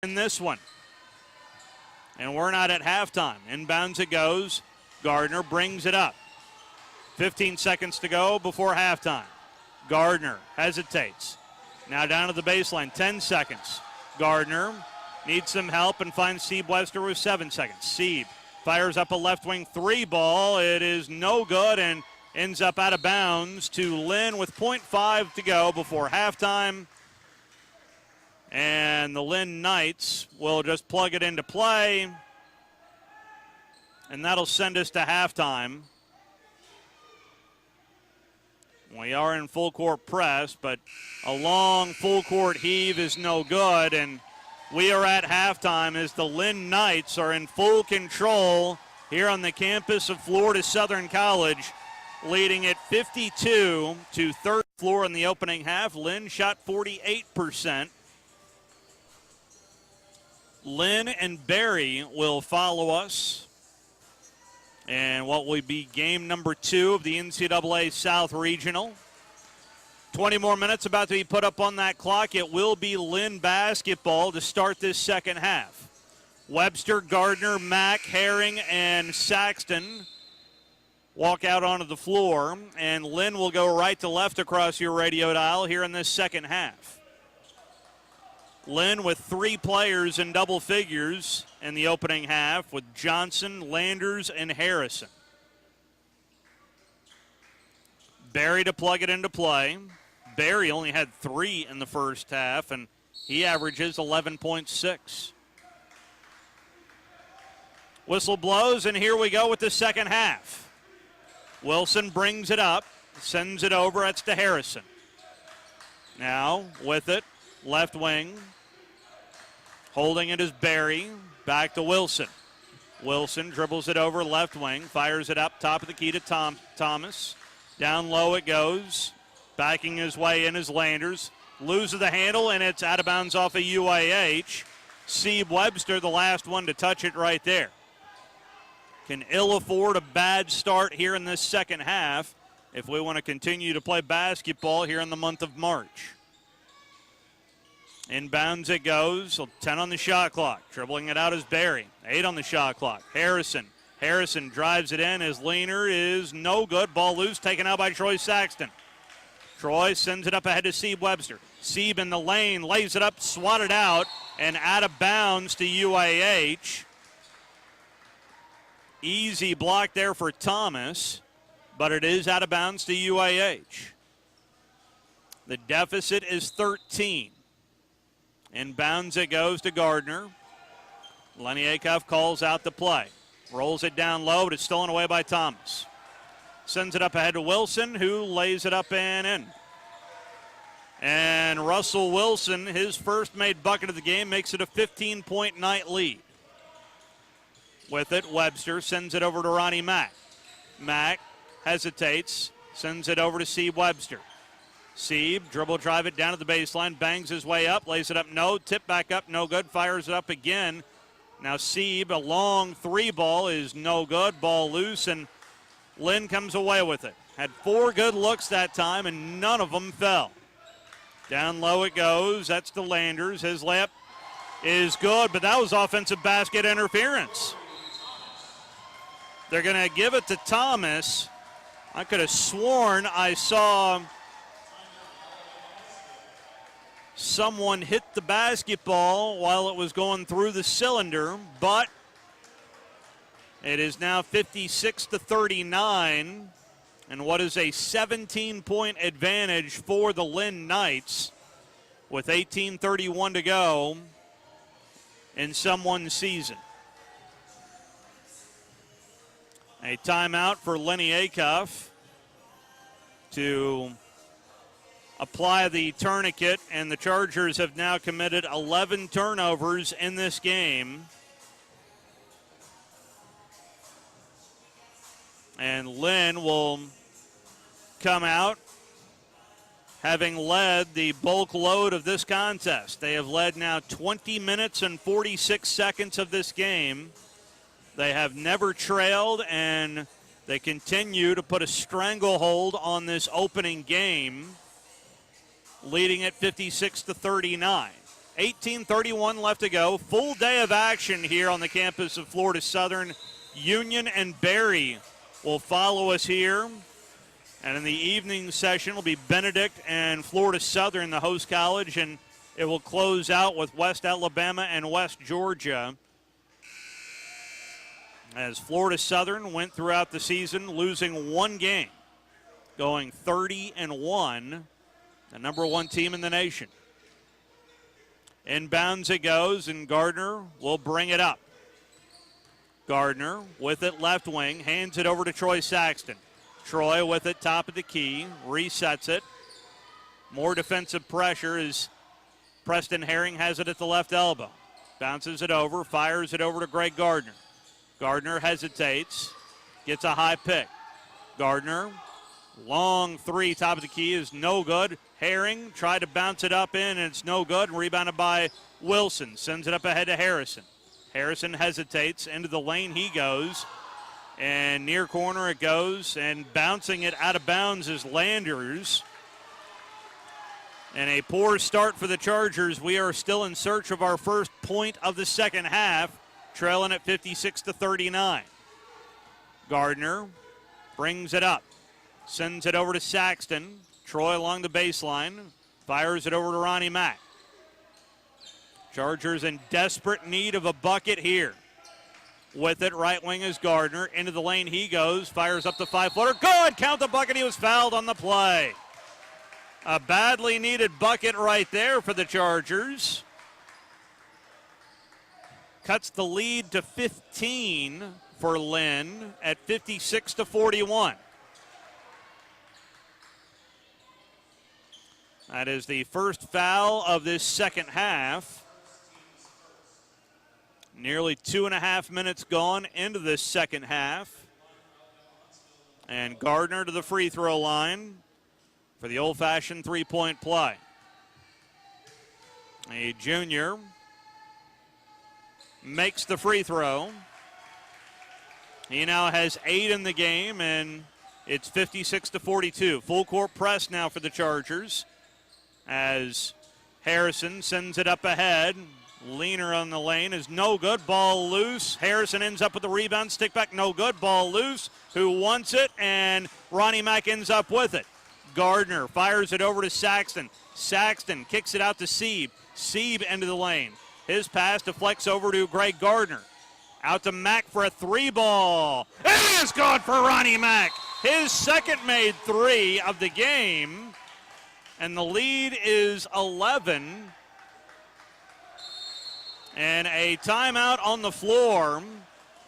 in this one. And we're not at halftime. Inbounds it goes. Gardner brings it up. 15 seconds to go before halftime. Gardner hesitates. Now down to the baseline, 10 seconds. Gardner needs some help and finds Sieb Webster with 7 seconds. Sieb fires up a left wing three ball. It is no good and ends up out of bounds to Lynn with 0.5 to go before halftime. And the Lynn Knights will just plug it into play. And that'll send us to halftime. We are in full court press, but a long full court heave is no good. And we are at halftime as the Lynn Knights are in full control here on the campus of Florida Southern College, leading at 52 to third floor in the opening half. Lynn shot 48%. Lynn and Barry will follow us. And what will be game number 2 of the NCAA South Regional. 20 more minutes about to be put up on that clock. It will be Lynn basketball to start this second half. Webster, Gardner, Mack, Herring, and Saxton walk out onto the floor. And Lynn will go right to left across your radio dial here in this second half. Lynn with 3 players in double figures in the opening half with Johnson, Landers, and Harrison. Barry to plug it into play. Barry only had 3 in the first half, and he averages 11.6. Whistle blows, and here we go with the second half. Wilson brings it up, sends it over. That's to Harrison. Now with it, left wing. Holding it is Barry. Back to Wilson. Wilson dribbles it over left wing. Fires it up top of the key to Thomas. Down low it goes. Backing his way in is Landers. Loses the handle, and it's out of bounds off a UAH. Sieb Webster, the last one to touch it right there. Can ill afford a bad start here in this second half if we want to continue to play basketball here in the month of March. Inbounds it goes. 10 on the shot clock. Dribbling it out is Barry. 8 on the shot clock. Harrison. Harrison drives it in. His leaner is no good. Ball loose. Taken out by Troy Saxton. Troy sends it up ahead to Sieb Webster. Sieb in the lane. Lays it up. Swatted out. And out of bounds to UAH. Easy block there for Thomas. But it is out of bounds to UAH. The deficit is 13. Inbounds it goes to Gardner. Lenny Acuff calls out the play. Rolls it down low, but it's stolen away by Thomas. Sends it up ahead to Wilson, who lays it up and in. And Russell Wilson, his first made bucket of the game, makes it a 15-point night lead. With it, Webster sends it over to Ronnie Mack. Mack hesitates, sends it over to Sieb Webster. Sieb, dribble drive it down to the baseline, bangs his way up, lays it up, no, tip back up, no good, fires it up again. Now Sieb, a long 3 ball is no good, ball loose, and Lynn comes away with it. Had 4 good looks that time, and none of them fell. Down low it goes, that's to Landers. His layup is good, but that was offensive basket interference. They're going to give it to Thomas. I could have sworn I saw someone hit the basketball while it was going through the cylinder, but it is now 56-39, and what is a 17-point advantage for the Lynn Knights with 18:31 to go in someone's season. A timeout for Lenny Acuff to apply the tourniquet, and the Chargers have now committed 11 turnovers in this game. And Lynn will come out having led the bulk load of this contest. They have led now 20 minutes and 46 seconds of this game. They have never trailed, and they continue to put a stranglehold on this opening game, leading at 56-39. 18:31 left to go. Full day of action here on the campus of Florida Southern. Union and Berry will follow us here. And in the evening session will be Benedict and Florida Southern, the host college, and it will close out with West Alabama and West Georgia. As Florida Southern went throughout the season losing one game, going 30-1, the number one team in the nation. Inbounds it goes, and Gardner will bring it up. Gardner with it left wing, hands it over to Troy Saxton. Troy with it top of the key, resets it. More defensive pressure as Preston Herring has it at the left elbow. Bounces it over, fires it over to Greg Gardner. Gardner hesitates, gets a high pick. Gardner, long three, top of the key is no good. Herring tried to bounce it up in, and it's no good. Rebounded by Wilson. Sends it up ahead to Harrison. Harrison hesitates. Into the lane he goes. And near corner it goes. And bouncing it out of bounds is Landers. And a poor start for the Chargers. We are still in search of our first point of the second half. Trailing at 56-39. Gardner brings it up. Sends it over to Saxton. Troy along the baseline. Fires it over to Ronnie Mack. Chargers in desperate need of a bucket here. With it, right wing is Gardner. Into the lane he goes. Fires up the 5-footer. Good! Count the bucket. He was fouled on the play. A badly needed bucket right there for the Chargers. Cuts the lead to 15 for Lynn at 56-41. That is the first foul of this second half. Nearly 2.5 minutes gone into this second half. And Gardner to the free throw line for the old-fashioned three-point play. A junior makes the free throw. He now has 8 in the game, and it's 56-42. Full court press now for the Chargers as Harrison sends it up ahead. Leaner on the lane is no good. Ball loose. Harrison ends up with the rebound. Stick back, no good. Ball loose. Who wants it? And Ronnie Mack ends up with it. Gardner fires it over to Saxton. Saxton kicks it out to Sieb. Sieb into the lane. His pass deflects over to Greg Gardner. Out to Mack for a three ball. It is good for Ronnie Mack. His second made three of the game. And the lead is 11. And a timeout on the floor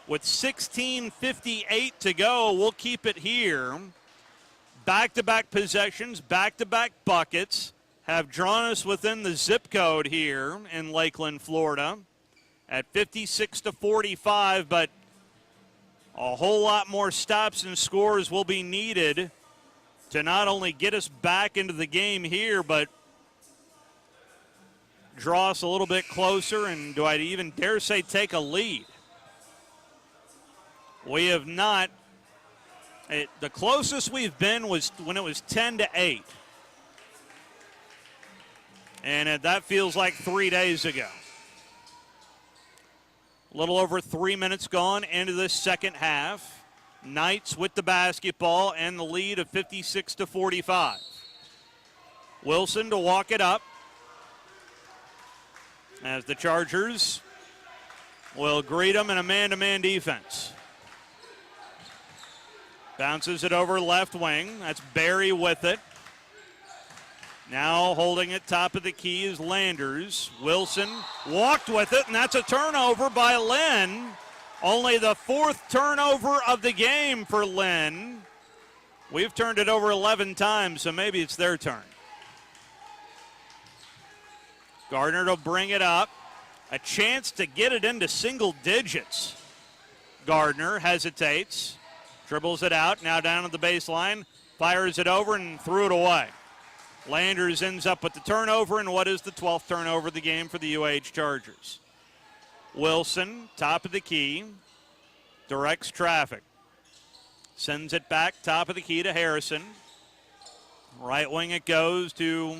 with 16:58 to go. We'll keep it here. Back-to-back possessions, back-to-back buckets have drawn us within the zip code here in Lakeland, Florida at 56-45, but a whole lot more stops and scores will be needed to not only get us back into the game here, but draw us a little bit closer, and do I even dare say take a lead? We have not. The closest we've been was when it was 10-8. And that feels like 3 days ago. A little over 3 minutes gone into this second half. Knights with the basketball and the lead of 56-45. Wilson to walk it up as the Chargers will greet them in a man-to-man defense. Bounces it over left wing. That's Berry with it. Now holding it top of the key is Landers. Wilson walked with it, and that's a turnover by Lynn. Only the fourth turnover of the game for Lynn. We've turned it over 11 times, so maybe it's their turn. Gardner will bring it up. A chance to get it into single digits. Gardner hesitates. Dribbles it out, now down at the baseline. Fires it over and threw it away. Landers ends up with the turnover, and what is the 12th turnover of the game for the UH Chargers? Wilson, top of the key, directs traffic. Sends it back, top of the key to Harrison. Right wing it goes to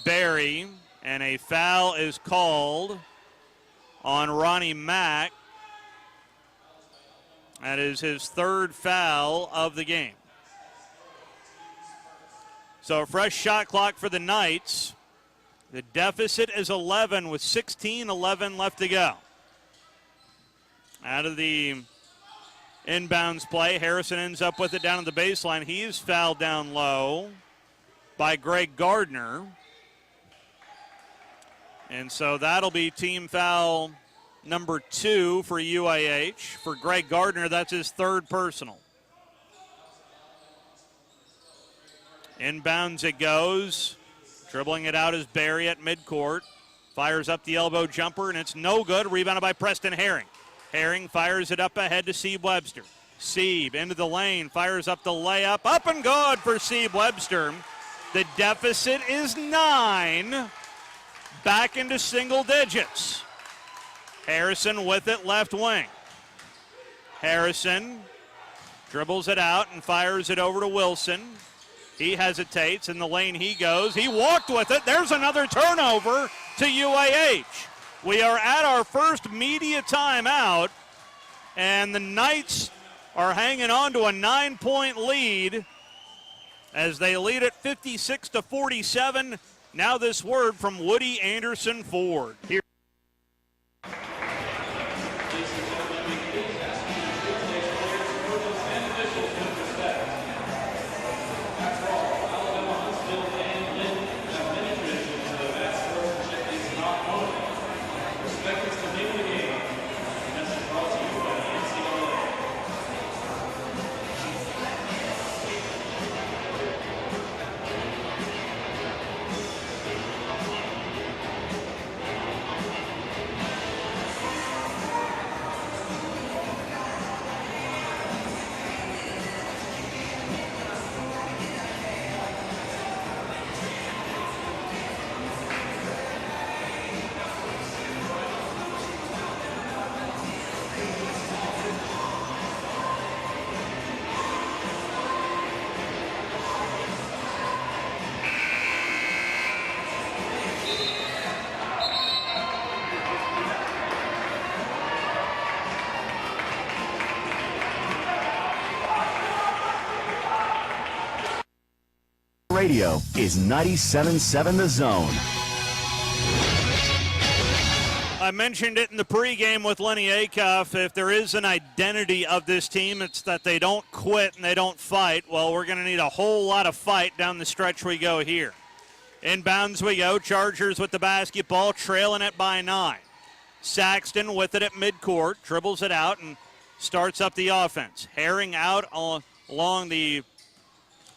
Berry. And a foul is called on Ronnie Mack. That is his third foul of the game. So a fresh shot clock for the Knights. The deficit is 11 with 16-11 left to go. Out of the inbounds play, Harrison ends up with it down at the baseline. He is fouled down low by Greg Gardner. And so that'll be team foul number 2 for UIH. For Greg Gardner, that's his third personal. Inbounds it goes. Dribbling it out is Barry at midcourt. Fires up the elbow jumper, and it's no good. Rebounded by Preston Herring. Herring fires it up ahead to Sieb Webster. Sieb into the lane, fires up the layup. Up and good for Sieb Webster. The deficit is 9. Back into single digits. Harrison with it, left wing. Harrison dribbles it out and fires it over to Wilson. He hesitates, in the lane he goes. He walked with it. There's another turnover to UAH. We are at our first media timeout, and the Knights are hanging on to a 9-point lead as they lead it 56-47. Now this word from Woody Anderson Ford. Here. Radio is 97.7 The Zone. I mentioned it in the pregame with Lenny Acuff. If there is an identity of this team, it's that they don't quit and they don't fight. Well, we're going to need a whole lot of fight down the stretch we go here. Inbounds we go. Chargers with the basketball, trailing it by 9. Saxton with it at midcourt, dribbles it out and starts up the offense. Herring out along the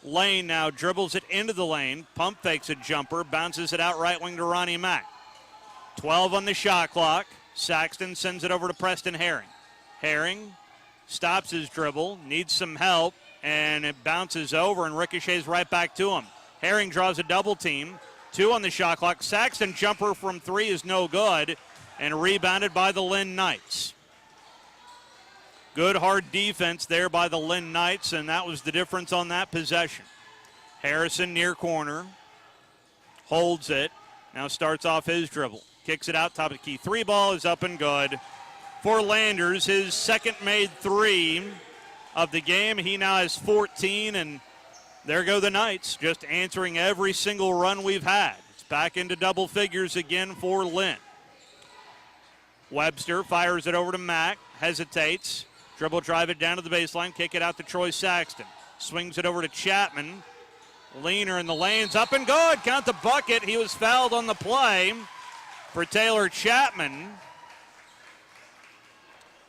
lane now, dribbles it into the lane, pump fakes a jumper, bounces it out right wing to Ronnie Mack. 12 on the shot clock. Saxton sends it over to Preston Herring. Herring stops his dribble, needs some help, and it bounces over and ricochets right back to him. Herring draws a double team. 2 on the shot clock. Saxton jumper from 3 is no good, and rebounded by the Lynn Knights. Good hard defense there by the Lynn Knights, and that was the difference on that possession. Harrison near corner, holds it, now starts off his dribble. Kicks it out, top of the key. 3 ball is up and good for Landers, his second made 3 of the game. He now has 14, and there go the Knights, just answering every single run we've had. It's back into double figures again for Lynn. Webster fires it over to Mack, hesitates. Dribble drive it down to the baseline, kick it out to Troy Saxton. Swings it over to Chapman. Leaner in the lanes, up and good. Count the bucket. He was fouled on the play for Taylor Chapman.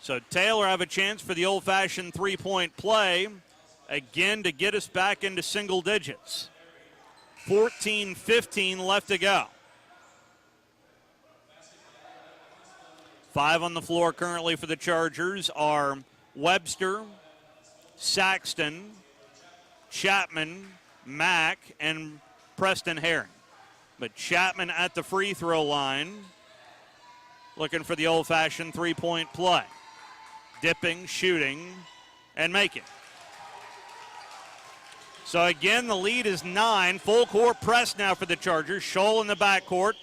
So Taylor have a chance for the old-fashioned three-point play, again to get us back into single digits. 14-15 left to go. 5 on the floor currently for the Chargers are Webster, Saxton, Chapman, Mack, and Preston Herring. But Chapman at the free throw line, looking for the old-fashioned three-point play. Dipping, shooting, and making. So again, the lead is 9. Full court press now for the Chargers. Scholl in the backcourt.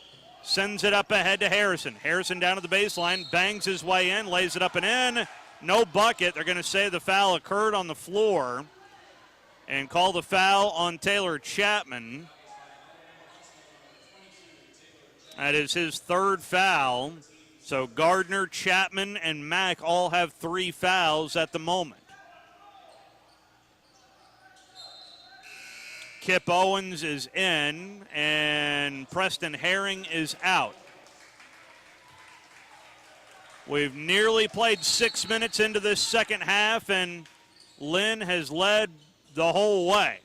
Sends it up ahead to Harrison. Harrison down to the baseline, bangs his way in, lays it up and in. No bucket. They're going to say the foul occurred on the floor and call the foul on Taylor Chapman. That is his third foul. So Gardner, Chapman, and Mack all have 3 fouls at the moment. Kip Owens is in, and Preston Herring is out. We've nearly played 6 minutes into this second half, and Lynn has led the whole way.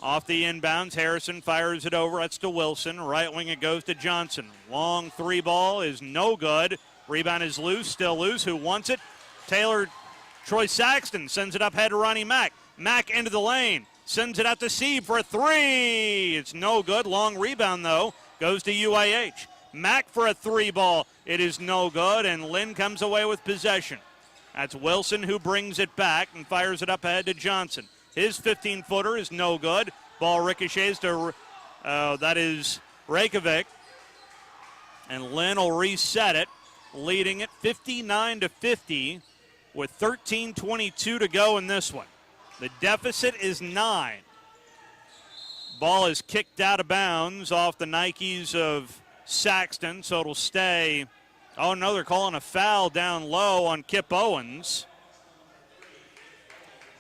Off the inbounds, Harrison fires it over. That's to Wilson. Right wing it goes to Johnson. Long 3 ball is no good. Rebound is loose, still loose. Who wants it? Troy Saxton sends it up head to Ronnie Mack. Mack into the lane. Sends it out to Sieb for a 3. It's no good. Long rebound, though. Goes to UAH. Mack for a 3 ball. It is no good, and Lynn comes away with possession. That's Wilson who brings it back and fires it up ahead to Johnson. His 15-footer is no good. Ball ricochets to, that is Reykjavik. And Lynn will reset it, leading it 59-50 with 13:22 to go in this one. The deficit is 9. Ball is kicked out of bounds off the Nikes of Saxton, so it'll stay. Oh, no, they're calling a foul down low on Kip Owens.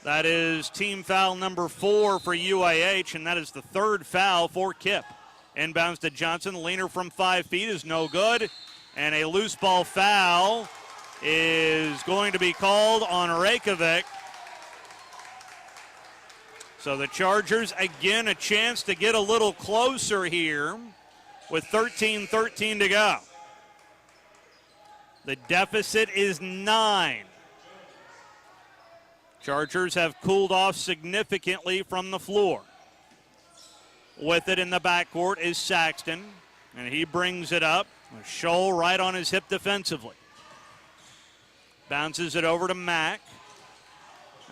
That is team foul number 4 for UAH, and that is the 3rd foul for Kip. Inbounds to Johnson. Leaner from 5 feet is no good. And a loose ball foul is going to be called on Reykjavik. So the Chargers, again, a chance to get a little closer here with 13:13 to go. The deficit is 9. Chargers have cooled off significantly from the floor. With it in the backcourt is Saxton, and he brings it up. Scholl right on his hip defensively. Bounces it over to Mack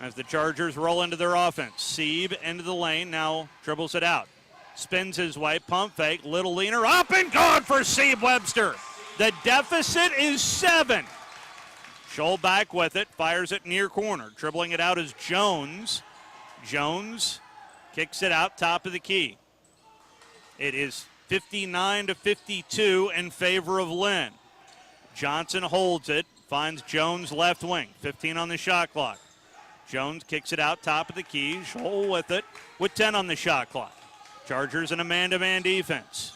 as the Chargers roll into their offense. Sieb into the lane, now dribbles it out. Spins his way, pump fake, little leaner, up and gone for Sieb Webster. The deficit is 7. Scholl back with it, fires it near corner. Dribbling it out is Jones. Jones kicks it out top of the key. It is 59-52 in favor of Lynn. Johnson holds it, finds Jones left wing. 15 on the shot clock. Jones kicks it out top of the key. Scholl with it with 10 on the shot clock. Chargers in a man-to-man defense.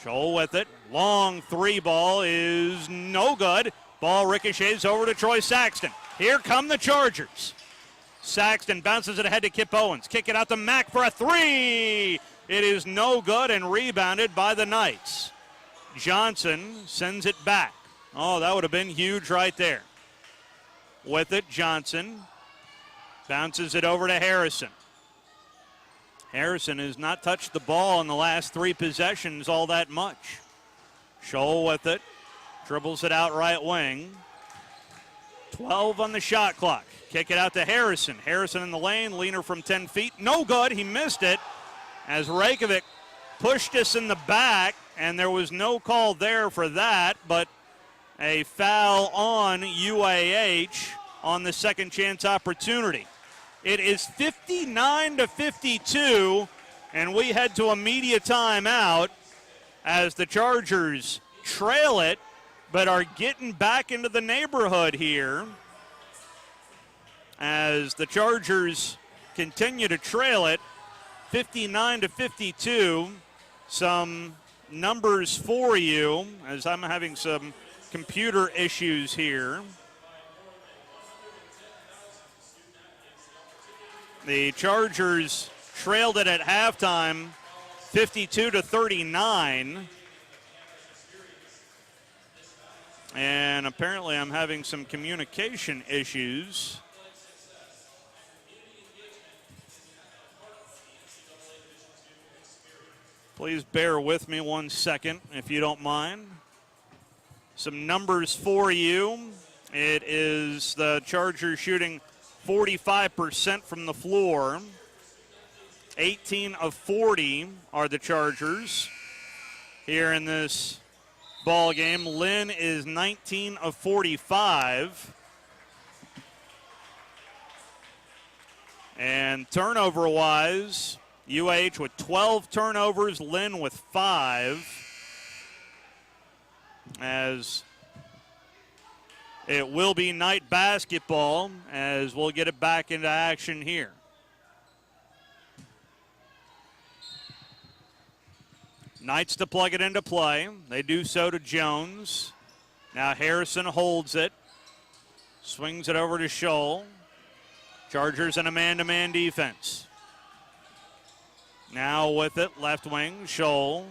Scholl with it. Long 3 ball is no good. Ball ricochets over to Troy Saxton. Here come the Chargers. Saxton bounces it ahead to Kip Owens. Kick it out to Mack for a 3. It is no good and rebounded by the Knights. Johnson sends it back. Oh, that would have been huge right there. With it, Johnson bounces it over to Harrison. Harrison has not touched the ball in the last 3 possessions all that much. Scholl with it. Dribbles it out right wing. 12 on the shot clock. Kick it out to Harrison. Harrison in the lane. Leaner from 10 feet. No good. He missed it as Reykjavik pushed us in the back, and there was no call there for that, but a foul on UAH on the second chance opportunity. It is 59-52, and we head to a media timeout as the Chargers trail it, but are getting back into the neighborhood here as the Chargers continue to trail it 59-52. Some numbers for you as I'm having some computer issues here. The Chargers trailed it at halftime 52-39. And apparently I'm having some communication issues. Please bear with me 1 second, if you don't mind. Some numbers for you. It is the Chargers shooting 45% from the floor. 18 of 40 are the Chargers. here in this ball game. Lynn is 19 of 45. And turnover-wise, UH with 12 turnovers, Lynn with 5. As it will be night basketball, as we'll get it back into action here. Knights to plug it into play. They do so to Jones. Now Harrison holds it. Swings it over to Scholl. Chargers in a man-to-man defense. Now with it, left wing, Scholl.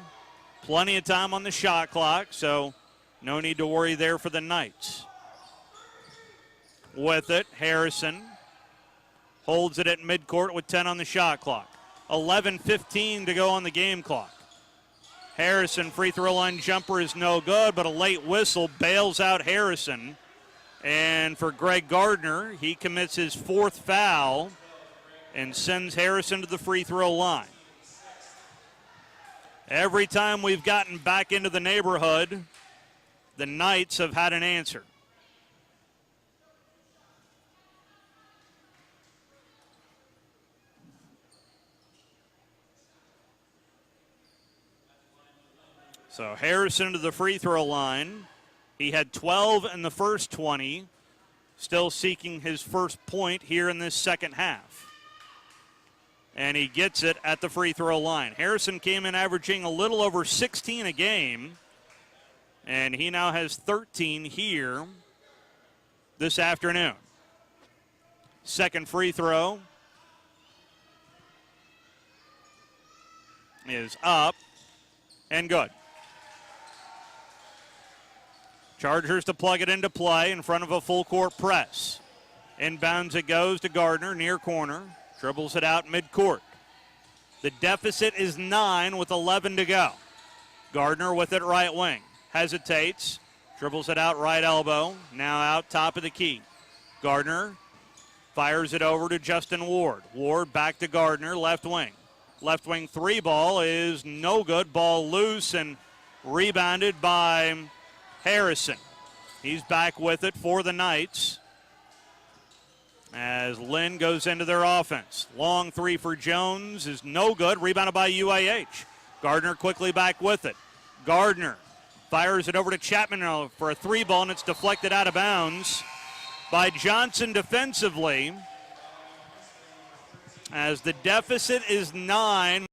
Plenty of time on the shot clock, so no need to worry there for the Knights. With it, Harrison holds it at midcourt with 10 on the shot clock. 11:15 to go on the game clock. Harrison, free throw line jumper is no good, but a late whistle bails out Harrison. And for Greg Gardner, he commits his 4th foul and sends Harrison to the free throw line. Every time we've gotten back into the neighborhood, the Knights have had an answer. So Harrison to the free throw line. He had 12 in the first 20, still seeking his first point here in this second half. And he gets it at the free throw line. Harrison came in averaging a little over 16 a game, and he now has 13 here this afternoon. Second free throw is up and good. Chargers to plug it into play in front of a full court press. Inbounds it goes to Gardner, near corner. Dribbles it out midcourt. The deficit is 9 with 11 to go. Gardner with it right wing. Hesitates. Dribbles it out right elbow. Now out top of the key. Gardner fires it over to Justin Ward. Ward back to Gardner, left wing. Left wing three ball is no good. Ball loose and rebounded by Harrison. He's back with it for the Knights as Lynn goes into their offense. Long three for Jones is no good. Rebounded by UAH. Gardner quickly back with it. Gardner fires it over to Chapman for a three ball, and it's deflected out of bounds by Johnson defensively as the deficit is 9.